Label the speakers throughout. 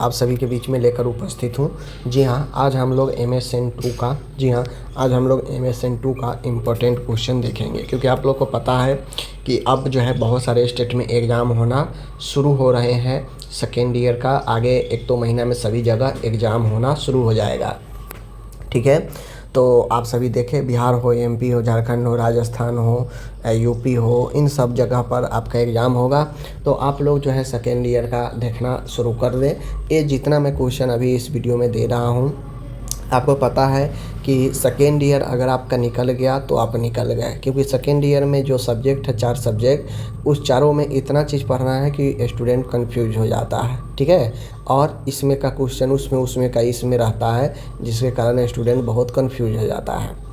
Speaker 1: आप सभी के बीच में लेकर उपस्थित हूँ। जी हाँ, आज हम लोग MSN2 का इम्पोर्टेंट क्वेश्चन देखेंगे, क्योंकि आप लोग को पता है कि अब जो है बहुत सारे स्टेट में एग्ज़ाम होना शुरू हो रहे हैं। सेकेंड ईयर का आगे 1-2 महीना में सभी जगह एग्ज़ाम होना शुरू हो जाएगा। ठीक है, तो आप सभी देखें, बिहार हो, MP हो, झारखंड हो, राजस्थान हो, UP हो, इन सब जगह पर आपका एग्ज़ाम होगा। तो आप लोग जो है सेकेंड ईयर का देखना शुरू कर दें। ये जितना मैं क्वेश्चन अभी इस वीडियो में दे रहा हूँ, आपको पता है कि सेकेंड ईयर अगर आपका निकल गया तो आप निकल गए, क्योंकि सेकेंड ईयर में जो सब्जेक्ट है 4 सब्जेक्ट, उस चारों में इतना चीज़ पढ़ना है कि स्टूडेंट कंफ्यूज हो जाता है। ठीक है, और इसमें का क्वेश्चन उसमें का इसमें रहता है, जिसके कारण स्टूडेंट बहुत कंफ्यूज हो जाता है।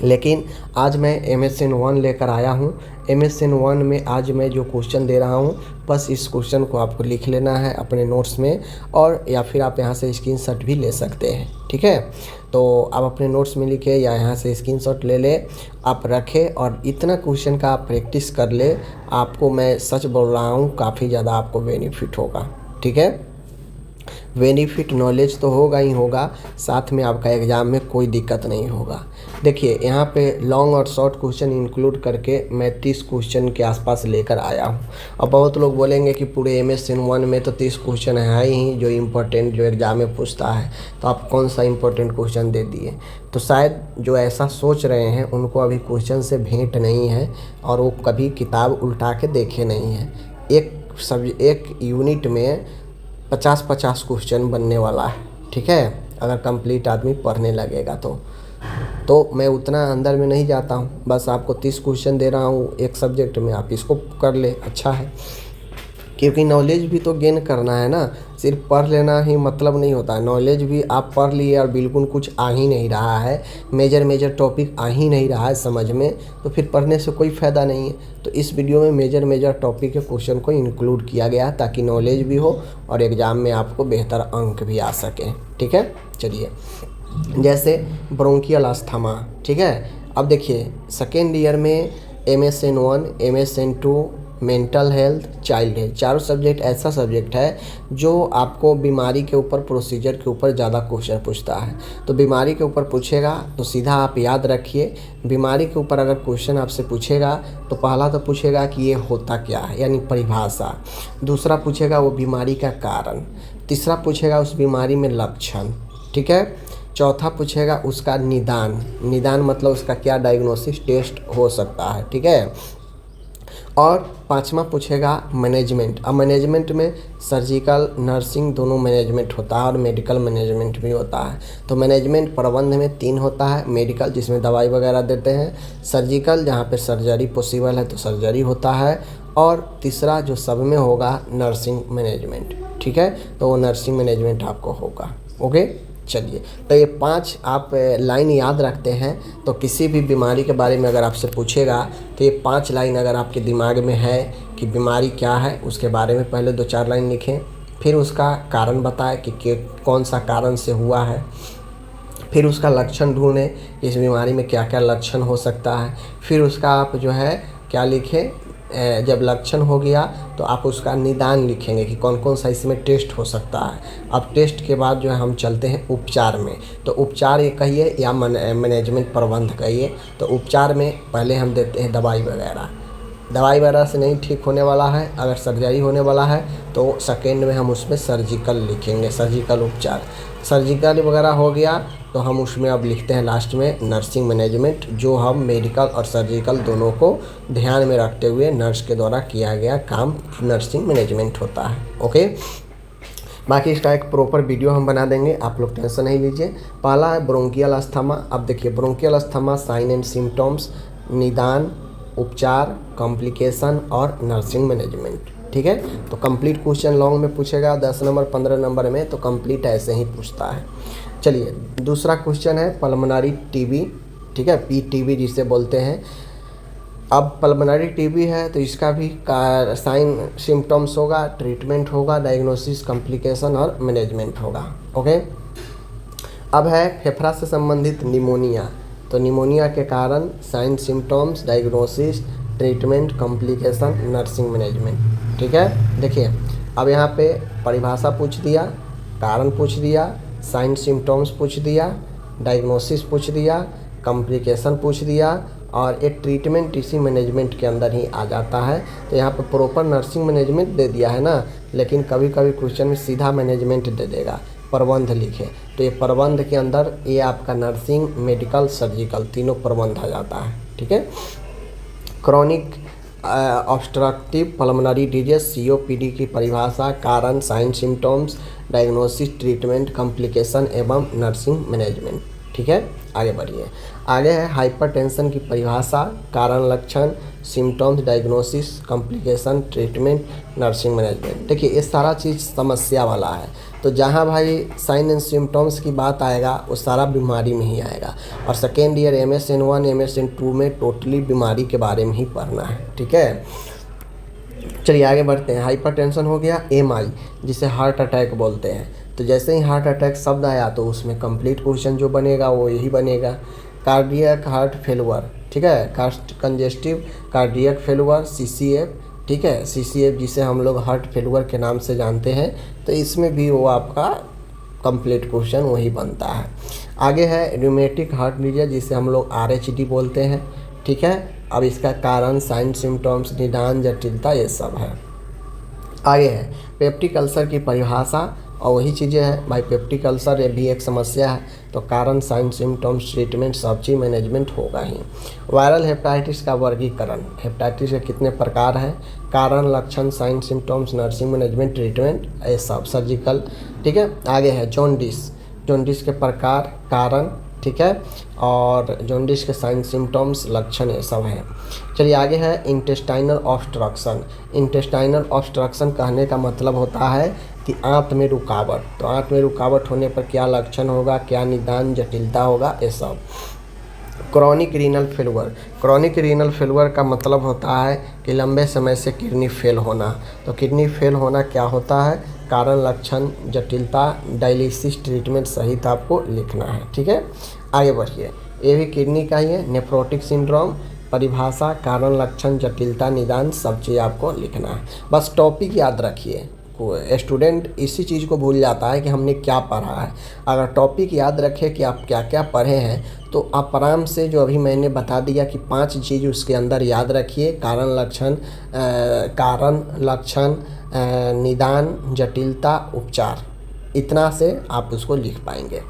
Speaker 1: लेकिन आज मैं MSN1 लेकर आया हूँ। MSN1 में आज मैं जो क्वेश्चन दे रहा हूँ, बस इस क्वेश्चन को आपको लिख लेना है अपने नोट्स में, और या फिर आप यहाँ से स्क्रीनशॉट भी ले सकते हैं। ठीक है, तो आप अपने नोट्स में लिखे या यहाँ से स्क्रीनशॉट ले ले, आप रखें और इतना क्वेश्चन का आप प्रैक्टिस कर ले। आपको मैं सच बोल रहा हूँ, काफ़ी ज़्यादा आपको बेनिफिट होगा। ठीक है, बेनिफिट नॉलेज तो होगा ही होगा, साथ में आपका एग्ज़ाम में कोई दिक्कत नहीं होगा। देखिए, यहाँ पे लॉन्ग और शॉर्ट क्वेश्चन इंक्लूड करके मैं 30 क्वेश्चन के आसपास लेकर आया हूँ। अब बहुत लोग बोलेंगे कि पूरे MSN1 में तो 30 क्वेश्चन है ही जो इम्पोर्टेंट, जो एग्ज़ाम में पूछता है, तो आप कौन सा इम्पोर्टेंट क्वेश्चन दे दिए। तो शायद जो ऐसा सोच रहे हैं उनको अभी क्वेश्चन से भेंट नहीं है, और वो कभी किताब उल्टा के देखे नहीं हैं। एक यूनिट में 50-50 क्वेश्चन बनने वाला है। ठीक है, अगर कंप्लीट आदमी पढ़ने लगेगा तो मैं उतना अंदर में नहीं जाता हूँ, बस आपको 30 क्वेश्चन दे रहा हूँ एक सब्जेक्ट में, आप इसको कर ले, अच्छा है। क्योंकि नॉलेज भी तो गेन करना है ना, सिर्फ पढ़ लेना ही मतलब नहीं होता है। नॉलेज भी आप पढ़ लिए और बिल्कुल कुछ आ ही नहीं रहा है, मेजर टॉपिक आ ही नहीं रहा है समझ में, तो फिर पढ़ने से कोई फ़ायदा नहीं है। तो इस वीडियो में मेजर टॉपिक के क्वेश्चन को इंक्लूड किया गया है, ताकि नॉलेज भी हो और एग्ज़ाम में आपको बेहतर अंक भी आ सकें। ठीक है, चलिए, जैसे ब्रोंकियल अस्थमा। ठीक है, अब देखिए सेकेंड ईयर में MSN1, MSN2, mental health, child health, चारों सब्जेक्ट ऐसा सब्जेक्ट है जो आपको बीमारी के ऊपर, प्रोसीजर के ऊपर ज़्यादा क्वेश्चन पूछता है। तो बीमारी के ऊपर पूछेगा तो सीधा आप याद रखिए, बीमारी के ऊपर अगर क्वेश्चन आपसे पूछेगा तो पहला तो पूछेगा कि ये होता क्या है, यानी परिभाषा। दूसरा पूछेगा वो बीमारी का कारण। तीसरा पूछेगा उस बीमारी में लक्षण। ठीक है, चौथा पूछेगा उसका निदान मतलब उसका क्या डायग्नोसिस टेस्ट हो सकता है। ठीक है, और पांचवा पूछेगा मैनेजमेंट। अब मैनेजमेंट में सर्जिकल, नर्सिंग दोनों मैनेजमेंट होता है, और मेडिकल मैनेजमेंट भी होता है। तो मैनेजमेंट प्रबंध में 3 होता है, मेडिकल जिसमें दवाई वगैरह देते हैं, सर्जिकल जहाँ पे सर्जरी पॉसिबल है तो सर्जरी होता है, और तीसरा जो सब में होगा नर्सिंग मैनेजमेंट। ठीक है, तो वो नर्सिंग मैनेजमेंट आपको होगा। ओके, चलिए, तो ये 5 आप लाइन याद रखते हैं, तो किसी भी बीमारी के बारे में अगर आपसे पूछेगा तो ये 5 लाइन अगर आपके दिमाग में है कि बीमारी क्या है, उसके बारे में पहले 2-4 लाइन लिखें, फिर उसका कारण बताएं कि कौन सा कारण से हुआ है, फिर उसका लक्षण ढूंढें, इस बीमारी में क्या क्या लक्षण हो सकता है, फिर उसका आप जो है क्या लिखें, जब लक्षण हो गया तो आप उसका निदान लिखेंगे कि कौन कौन सा इसमें टेस्ट हो सकता है। अब टेस्ट के बाद जो है हम चलते हैं उपचार में। तो उपचार ये कहिए या मैनेजमेंट प्रबंध कहिए। तो उपचार में पहले हम देते हैं दवाई वगैरह से नहीं ठीक होने वाला है, अगर सर्जरी होने वाला है तो सेकेंड में हम उसमें सर्जिकल लिखेंगे, सर्जिकल उपचार। सर्जिकल वगैरह हो गया तो हम उसमें अब लिखते हैं लास्ट में नर्सिंग मैनेजमेंट, जो हम मेडिकल और सर्जिकल दोनों को ध्यान में रखते हुए नर्स के द्वारा किया गया काम नर्सिंग मैनेजमेंट होता है। ओके, बाकी इसका एक प्रॉपर वीडियो हम बना देंगे, आप लोग टेंशन नहीं लीजिए। पहला है ब्रोंकियल अस्थमा। अब देखिए, bronchial asthma sign and symptoms, निदान, उपचार, कॉम्प्लिकेशन और नर्सिंग मैनेजमेंट। ठीक है, तो कंप्लीट क्वेश्चन लॉन्ग में पूछेगा 10 नंबर 15 नंबर में, तो कंप्लीट ऐसे ही पूछता है। चलिए, दूसरा क्वेश्चन है पल्मोनरी टीबी। ठीक है, PTB जिसे बोलते हैं। अब पल्मोनरी टीबी है तो इसका भी साइन सिम्टम्स होगा, ट्रीटमेंट होगा, डायग्नोसिस, कॉम्प्लिकेशन और मैनेजमेंट होगा। ओके, अब है फेफड़ा से संबंधित निमोनिया। तो निमोनिया के कारण sign symptoms, diagnosis, treatment, complication, nursing management. ठीक है, देखिए अब यहाँ पे परिभाषा पूछ दिया, कारण पूछ दिया, साइन सिम्टम्स पूछ दिया, डायग्नोसिस पूछ दिया, कॉम्प्लिकेशन पूछ दिया, और एक ट्रीटमेंट इसी मैनेजमेंट के अंदर ही आ जाता है। तो यहाँ पे प्रॉपर नर्सिंग मैनेजमेंट दे दिया है ना, लेकिन कभी कभी क्वेश्चन में सीधा मैनेजमेंट दे देगा, प्रबंध लिखे। तो ये प्रबंध के अंदर ये आपका नर्सिंग, मेडिकल, सर्जिकल तीनों प्रबंध आ जाता है। ठीक है। Chronic obstructive pulmonary disease COPD की परिभाषा, कारण, sign symptoms, diagnosis, treatment, complication एवं नर्सिंग मैनेजमेंट। ठीक है, आगे बढ़िए। आगे है हाइपरटेंशन की परिभाषा, कारण, लक्षण, symptoms, diagnosis, complication, treatment, nursing management. देखिए ये सारा चीज़ समस्या वाला है, तो जहाँ भाई साइन एंड सिम्टम्स की बात आएगा वो सारा बीमारी में ही आएगा। और सेकेंड ईयर MSN1 MSN2 में टोटली बीमारी के बारे में ही पढ़ना है। ठीक है, चलिए आगे बढ़ते हैं। हाइपरटेंशन हो गया, MI जिसे हार्ट अटैक बोलते हैं। तो जैसे ही हार्ट अटैक शब्द आया तो उसमें कंप्लीट क्वेश्चन जो बनेगा वो यही बनेगा। कार्डियक हार्ट फेलुअर, ठीक है, कंजेस्टिव कार्डियक फेलुअर, CCF। ठीक है, CCF जिसे हम लोग हार्ट फेलुअर के नाम से जानते हैं, तो इसमें भी वो आपका कंप्लीट क्वेश्चन वही बनता है। आगे है र्यूमेटिक हार्ट डिजीज जिसे हम लोग RHD बोलते हैं। ठीक है, अब इसका कारण, साइन सिम्टम्स, निदान, जटिलता ये सब है। आगे है पेप्टिक अल्सर की परिभाषा, और वही चीज़ें हैं भाई। पेप्टिक अल्सर ये भी एक समस्या है, तो कारण, साइन सिम्टम्स, ट्रीटमेंट सब चीज़ मैनेजमेंट होगा ही। वायरल हेपेटाइटिस का वर्गीकरण, हेपेटाइटिस के कितने प्रकार हैं, कारण, लक्षण, sign symptoms, nursing management, treatment ये सब, सर्जिकल। ठीक है, आगे है जॉन्डिस, जॉन्डिस के प्रकार, कारण, ठीक है, और जॉन्डिस के साइन सिम्टम्स, लक्षण ये सब हैं। चलिए आगे है इंटेस्टाइनल ऑब्स्ट्रक्शन। इंटेस्टाइनल ऑब्स्ट्रक्शन कहने का मतलब होता है कि आंत में रुकावट। तो आंत में रुकावट होने पर क्या लक्षण होगा, क्या निदान, जटिलता होगा, ये सब। Chronic renal failure, chronic renal failure का मतलब होता है कि लंबे समय से किडनी फेल होना। तो किडनी फेल होना क्या होता है, कारण, लक्षण, जटिलता, डायलिसिस, ट्रीटमेंट सहित आपको लिखना है। ठीक है, आगे बढ़िए। ये भी किडनी का ही है। नेफ्रोटिक सिंड्रोम, परिभाषा, कारण, लक्षण, जटिलता, निदान सब चीज़ आपको लिखना है। बस टॉपिक याद रखिए। स्टूडेंट इसी चीज़ को भूल जाता है कि हमने क्या पढ़ा है। अगर टॉपिक याद रखे कि आप क्या क्या पढ़े हैं, तो आप आराम से जो अभी मैंने बता दिया कि 5 चीज़ उसके अंदर याद रखिए, कारण, लक्षण, निदान, जटिलता, उपचार, इतना से आप उसको लिख पाएंगे।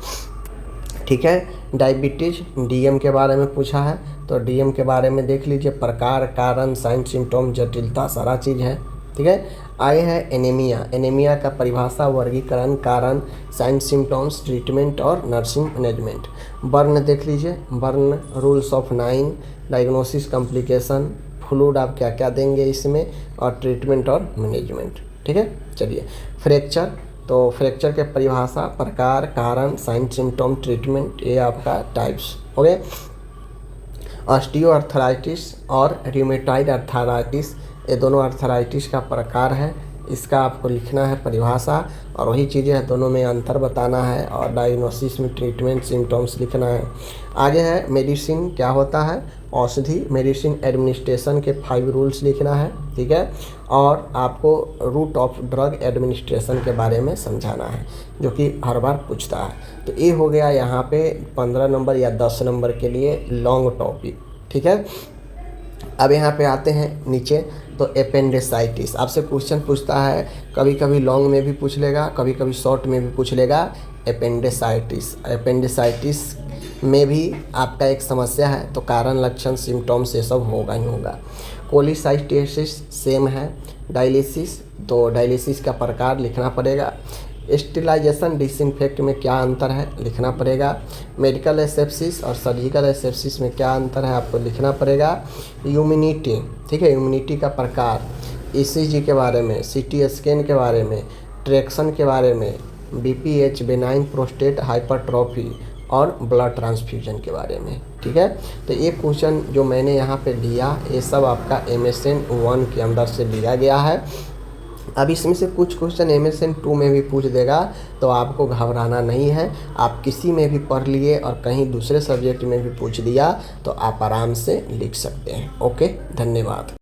Speaker 1: ठीक है, डायबिटीज़, DM के बारे में पूछा है, तो DM के बारे में देख लीजिए, प्रकार, कारण, साइन सिम्टम, जटिलता सारा चीज़ है। ठीक है, आगे है एनीमिया। एनीमिया का परिभाषा, वर्गीकरण, कारण, साइन सिम्टम्स, ट्रीटमेंट और नर्सिंग मैनेजमेंट। बर्न देख लीजिए, burn, rules of 9, diagnosis, complication, fluid आप क्या क्या देंगे इसमें, और ट्रीटमेंट और मैनेजमेंट। ठीक है, चलिए फ्रैक्चर, तो फ्रैक्चर के परिभाषा, प्रकार, कारण, साइन सिम्टम, ट्रीटमेंट, ये आपका टाइप्स हो गए। ऑस्टियोआर्थराइटिस और र्यूमेटॉइड आर्थराइटिस, ये दोनों आर्थराइटिस का प्रकार है, इसका आपको लिखना है परिभाषा, और वही चीज़ें हैं, दोनों में अंतर बताना है, और डायग्नोसिस में ट्रीटमेंट, सिम्टम्स लिखना है। आगे है मेडिसिन क्या होता है, औषधि, मेडिसिन एडमिनिस्ट्रेशन के 5 रूल्स लिखना है। ठीक है, और आपको रूट ऑफ ड्रग एडमिनिस्ट्रेशन के बारे में समझाना है, जो कि हर बार पूछता है। तो ये हो गया यहाँ पे 15 नंबर या 10 नंबर के लिए लॉन्ग टॉपिक। ठीक है, अब यहाँ पे आते हैं नीचे, तो एपेंडिसाइटिस आपसे क्वेश्चन पूछता है, कभी कभी लॉन्ग में भी पूछ लेगा, कभी कभी शॉर्ट में भी पूछ लेगा। एपेंडिसाइटिस, एपेंडिसाइटिस में भी आपका एक समस्या है, तो कारण, लक्षण, सिम्टम्स ये सब होगा ही होगा। कोलिसाइटिस सेम है। डायलिसिस, तो डायलिसिस का प्रकार लिखना पड़ेगा। स्टेरिलाइजेशन, डिसइंफेक्ट में क्या अंतर है लिखना पड़ेगा। मेडिकल एसेप्सिस और सर्जिकल एसेप्सिस में क्या अंतर है आपको लिखना पड़ेगा। ह्यूमिनिटी, ठीक है, ह्यूमिनिटी का प्रकार, ECG के बारे में, CT स्कैन के बारे में, ट्रैक्शन के बारे में, BPH, बेनाइन प्रोस्टेट हाइपरट्रॉफी, और ब्लड ट्रांसफ्यूजन के बारे में। ठीक है, तो ये क्वेश्चन जो मैंने यहाँ पे लिया, ये सब आपका MSN1 के अंदर से लिया गया है। अब इसमें से कुछ क्वेश्चन MSN2 में भी पूछ देगा, तो आपको घबराना नहीं है। आप किसी में भी पढ़ लिए और कहीं दूसरे सब्जेक्ट में भी पूछ दिया, तो आप आराम से लिख सकते हैं। ओके, धन्यवाद।